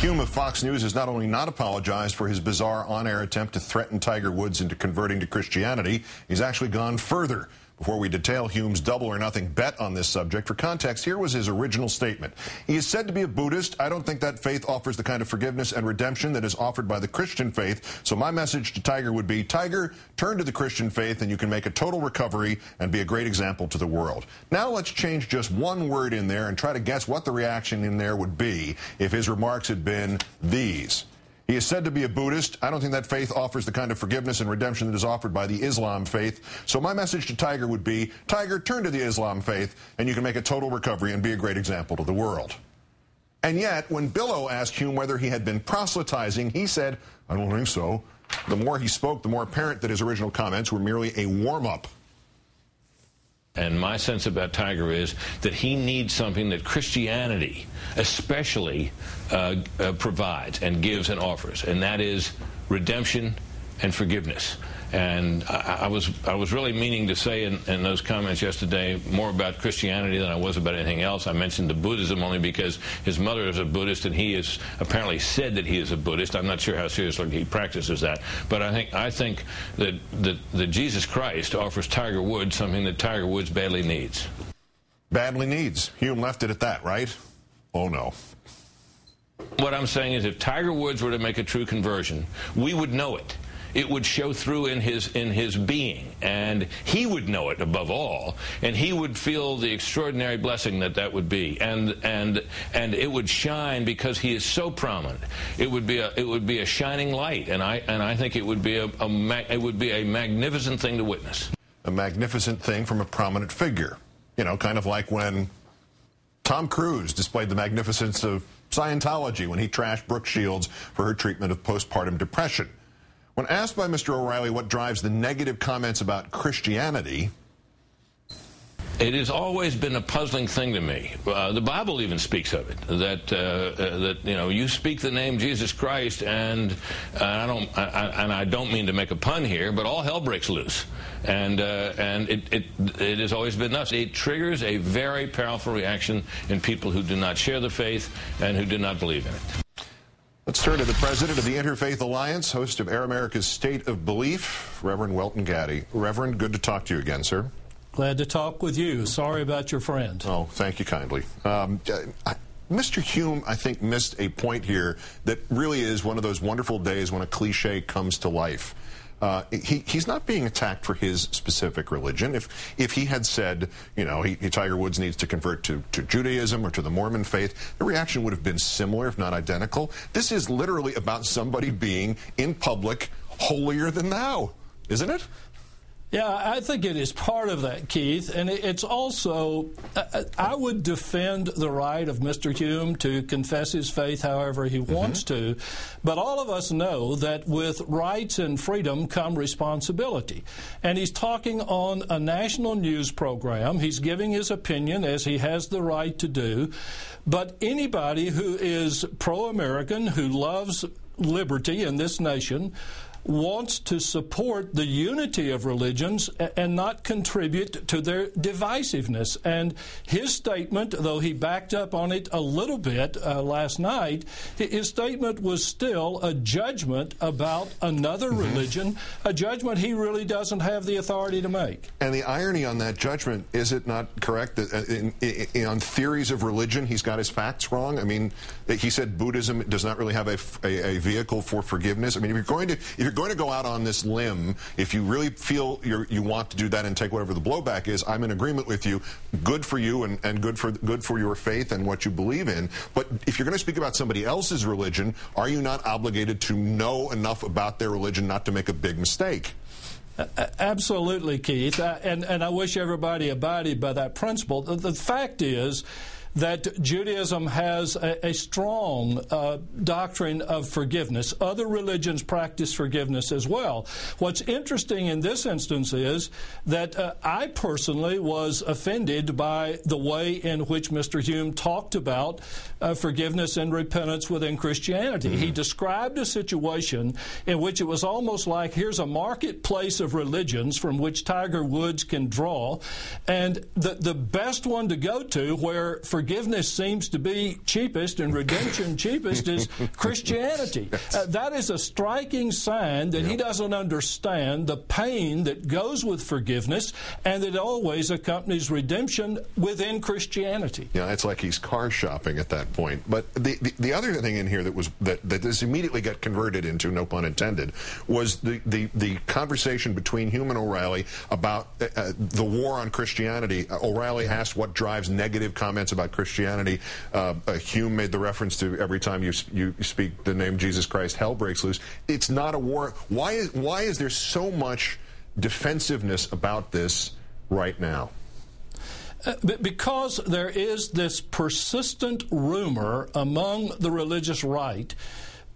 Hume of Fox News has not only not apologized for his bizarre on-air attempt to threaten Tiger Woods into converting to Christianity, he's actually gone further. Before we detail Hume's double-or-nothing bet on this subject, for context, here was his original statement. He is said to be a Buddhist. I don't think that faith offers the kind of forgiveness and redemption that is offered by the Christian faith. So my message to Tiger would be, Tiger, turn to the Christian faith and you can make a total recovery and be a great example to the world. Now let's change just one word in there and try to guess what the reaction in there would be if his remarks had been these. He is said to be a Buddhist. I don't think that faith offers the kind of forgiveness and redemption that is offered by the Islam faith. So my message to Tiger would be, Tiger, turn to the Islam faith, and you can make a total recovery and be a great example to the world. And yet, when Billow asked Hume whether he had been proselytizing, he said, I don't think so. The more he spoke, the more apparent that his original comments were merely a warm-up. And my sense about Tiger is that he needs something that Christianity especially provides and gives and offers, and that is redemption and forgiveness. And I was really meaning to say in those comments yesterday more about Christianity than I was about anything else. I mentioned the Buddhism only because his mother is a Buddhist and he has apparently said that he is a Buddhist. I'm not sure how seriously he practices that. But I think that Jesus Christ offers Tiger Woods something that Tiger Woods badly needs. Badly needs. Hume left it at that, right? Oh, no. What I'm saying is if Tiger Woods were to make a true conversion, we would know it. It would show through in his being, and he would know it above all, and he would feel the extraordinary blessing that would be, and it would shine because he is so prominent. It would be a shining light, and I think it would be a magnificent thing to witness. A magnificent thing from a prominent figure, you know, kind of like when Tom Cruise displayed the magnificence of Scientology when he trashed Brooke Shields for her treatment of postpartum depression. When asked by Mr. O'Reilly what drives the negative comments about Christianity, it has always been a puzzling thing to me. The Bible even speaks of it, that you know, you speak the name Jesus Christ, and I don't mean to make a pun here, but all hell breaks loose, and it has always been thus. It triggers a very powerful reaction in people who do not share the faith and who do not believe in it. Let's turn to the president of the Interfaith Alliance, host of Air America's State of Belief, Reverend Welton Gaddy. Reverend, good to talk to you again, sir. Glad to talk with you. Sorry about your friend. Oh, thank you kindly. Mr. Hume, I think, missed a point here that really is one of those wonderful days when a cliche comes to life. He's not being attacked for his specific religion. If he had said, you know, Tiger Woods needs to convert to Judaism or to the Mormon faith, the reaction would have been similar, if not identical. This is literally about somebody being, in public, holier than thou, isn't it? Yeah, I think it is part of that, Keith, and it's also, I would defend the right of Mr. Hume to confess his faith however he wants to, but all of us know that with rights and freedom come responsibility. And he's talking on a national news program. He's giving his opinion, as he has the right to do, but anybody who is pro-American, who loves liberty in this nation, wants to support the unity of religions and not contribute to their divisiveness. And his statement, though he backed up on it a little bit last night, his statement was still a judgment about another religion, a judgment he really doesn't have the authority to make. And the irony on that judgment, is it not correct that on theories of religion, he's got his facts wrong? I mean, he said Buddhism does not really have a vehicle for forgiveness. I mean, if you're going to go out on this limb, if you really feel you want to do that and take whatever the blowback is, I'm in agreement with you. Good for you and good for your faith and what you believe in. But if you're going to speak about somebody else's religion, are you not obligated to know enough about their religion not to make a big mistake? Absolutely, Keith. And I wish everybody abided by that principle. The fact is that Judaism has a strong doctrine of forgiveness. Other religions practice forgiveness as well. What's interesting in this instance is that I personally was offended by the way in which Mr. Hume talked about forgiveness and repentance within Christianity. He described a situation in which it was almost like, here's a marketplace of religions from which Tiger Woods can draw, and the best one to go to where forgiveness forgiveness seems to be cheapest and redemption cheapest is Christianity. That is a striking sign that he doesn't understand the pain that goes with forgiveness and that always accompanies redemption within Christianity. Yeah, it's like he's car shopping at that point. But the other thing in here that this immediately got converted into, no pun intended, was the conversation between Hume and O'Reilly about the war on Christianity. O'Reilly asked what drives negative comments about Christianity. Hume made the reference to every time you speak the name Jesus Christ, hell breaks loose. It's not a war. Why is there so much defensiveness about this right now? Because there is this persistent rumor among the religious right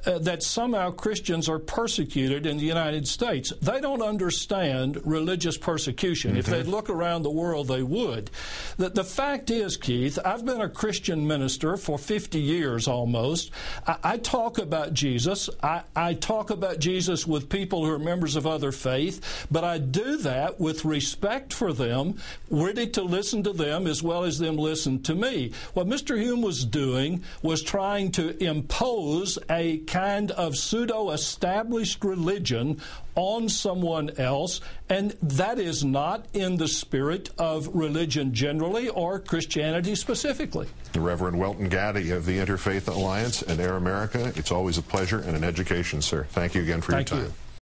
that somehow Christians are persecuted in the United States. They don't understand religious persecution. If they'd look around the world, they would. The fact is, Keith, I've been a Christian minister for 50 years almost. I talk about Jesus. I talk about Jesus with people who are members of other faith, but I do that with respect for them, ready to listen to them as well as them listen to me. What Mr. Hume was doing was trying to impose a kind of pseudo-established religion on someone else, and that is not in the spirit of religion generally or Christianity specifically. The Reverend Welton Gaddy of the Interfaith Alliance and Air America, it's always a pleasure and an education, sir. Thank you again for your time. Thank you.